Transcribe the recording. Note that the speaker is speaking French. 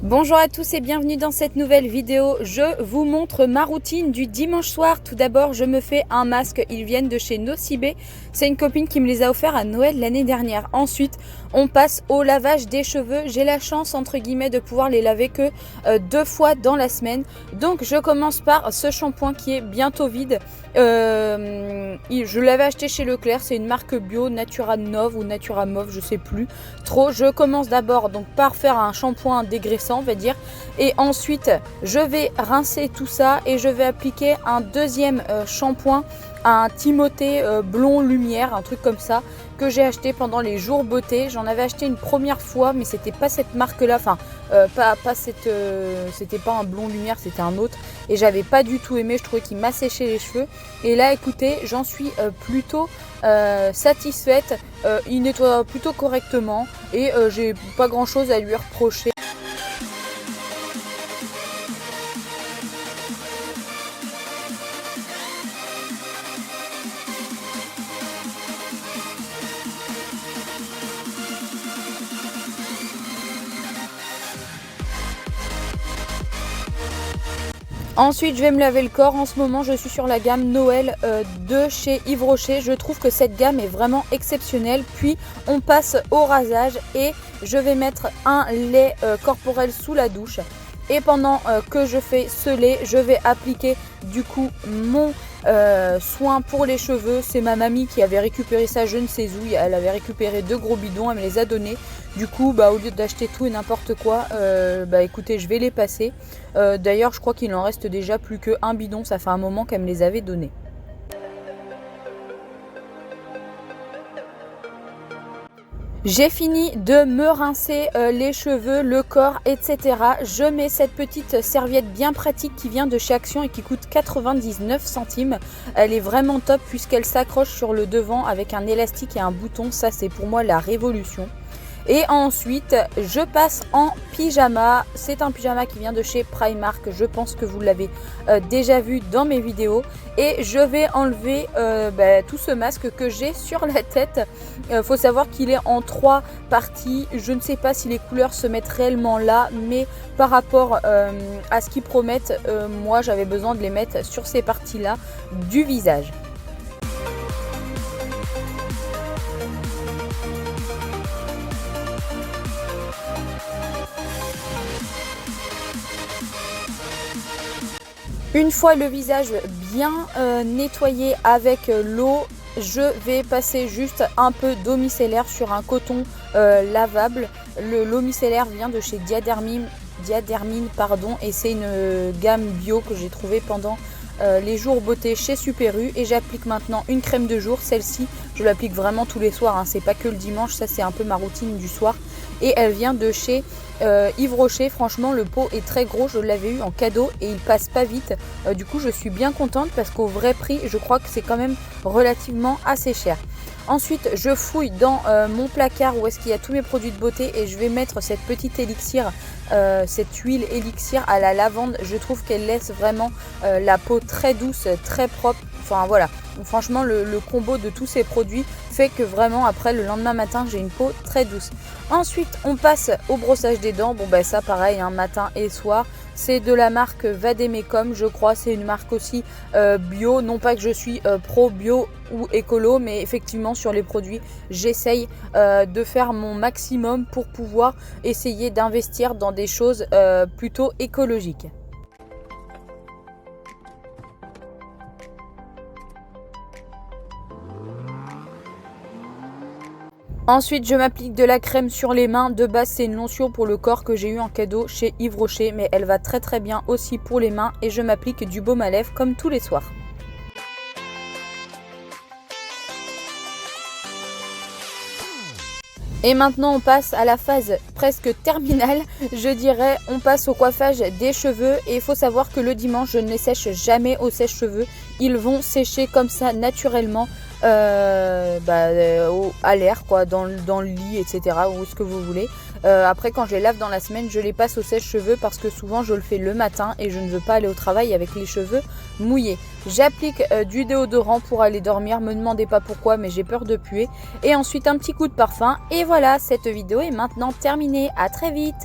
Bonjour à tous et bienvenue dans cette nouvelle vidéo. Je vous montre ma routine du dimanche soir. Tout d'abord, je me fais un masque. Ils viennent de chez Nocibé. C'est une copine qui me les a offerts à Noël l'année dernière. Ensuite, on passe au lavage des cheveux. J'ai la chance, entre guillemets, de pouvoir les laver que 2 fois dans la semaine. Donc, je commence par ce shampoing qui est bientôt vide. Je l'avais acheté chez Leclerc. C'est une marque bio, Natura Nov ou Natura Mauve, je sais plus trop. Je commence d'abord donc par faire un shampoing dégraissant, on va dire, et ensuite je vais rincer tout ça et je vais appliquer un deuxième shampoing, un Timothée blond lumière, un truc comme ça, que j'ai acheté pendant les jours beauté. J'en avais acheté une première fois, mais c'était pas cette marque là, enfin c'était pas un blond lumière, c'était un autre, et j'avais pas du tout aimé. Je trouvais qu'il m'asséchait les cheveux, et là écoutez, j'en suis plutôt satisfaite. Il nettoie plutôt correctement et j'ai pas grand chose à lui reprocher. Ensuite, je vais me laver le corps. En ce moment, je suis sur la gamme Noël de chez Yves Rocher. Je trouve que cette gamme est vraiment exceptionnelle. Puis, on passe au rasage et je vais mettre un lait corporel sous la douche. Et pendant que je fais ce lait, je vais appliquer du coup mon soin pour les cheveux. C'est ma mamie qui avait récupéré ça, je ne sais où. Elle avait récupéré 2 gros bidons, elle me les a donnés. Du coup, au lieu d'acheter tout et n'importe quoi, écoutez, je vais les passer. D'ailleurs, je crois qu'il en reste déjà plus qu'un bidon. Ça fait un moment qu'elle me les avait donnés. J'ai fini de me rincer les cheveux, le corps, etc. Je mets cette petite serviette bien pratique qui vient de chez Action et qui coûte 99 centimes. Elle est vraiment top puisqu'elle s'accroche sur le devant avec un élastique et un bouton. Ça, c'est pour moi la révolution. Et ensuite, je passe en pyjama. C'est un pyjama qui vient de chez Primark. Je pense que vous l'avez déjà vu dans mes vidéos. Et je vais enlever tout ce masque que j'ai sur la tête. Faut savoir qu'il est en 3 parties. Je ne sais pas si les couleurs se mettent réellement là, mais par rapport à ce qu'ils promettent, moi j'avais besoin de les mettre sur ces parties-là du visage. Une fois le visage bien nettoyé avec l'eau, je vais passer juste un peu d'eau micellaire sur un coton lavable. L'eau micellaire vient de chez Diadermine, et c'est une gamme bio que j'ai trouvée pendant les jours beauté chez Super U. Et j'applique maintenant une crème de jour. Celle-ci, je l'applique vraiment tous les soirs, hein. C'est pas que le dimanche, ça c'est un peu ma routine du soir. Et elle vient de chez Yves Rocher. Franchement, le pot est très gros, je l'avais eu en cadeau et il passe pas vite. Du coup, je suis bien contente parce qu'au vrai prix, je crois que c'est quand même relativement assez cher. Ensuite, je fouille dans mon placard où est-ce qu'il y a tous mes produits de beauté et je vais mettre cette petite élixir, cette huile élixir à la lavande. Je trouve qu'elle laisse vraiment la peau très douce, très propre. Enfin voilà, franchement le combo de tous ces produits fait que vraiment après le lendemain matin j'ai une peau très douce. Ensuite on passe au brossage des dents. Ça pareil, hein, matin et soir. C'est de la marque Vademecum, je crois. C'est une marque aussi bio. Non pas que je suis pro bio ou écolo, mais effectivement sur les produits j'essaye de faire mon maximum pour pouvoir essayer d'investir dans des choses plutôt écologiques. Ensuite, je m'applique de la crème sur les mains. De base, c'est une lotion pour le corps que j'ai eu en cadeau chez Yves Rocher, mais elle va très très bien aussi pour les mains. Et je m'applique du baume à lèvres comme tous les soirs. Et maintenant on passe à la phase presque terminale, je dirais. On passe au coiffage des cheveux et il faut savoir que le dimanche je ne les sèche jamais au sèche-cheveux. Ils vont sécher comme ça naturellement à l'air, quoi, dans le lit, etc. ou ce que vous voulez. Après quand je les lave dans la semaine, je les passe au sèche-cheveux parce que souvent je le fais le matin et je ne veux pas aller au travail avec les cheveux mouillés. J'applique du déodorant pour aller dormir, me demandez pas pourquoi, mais j'ai peur de puer. Et ensuite un petit coup de parfum et voilà, cette vidéo est maintenant terminée. À très vite.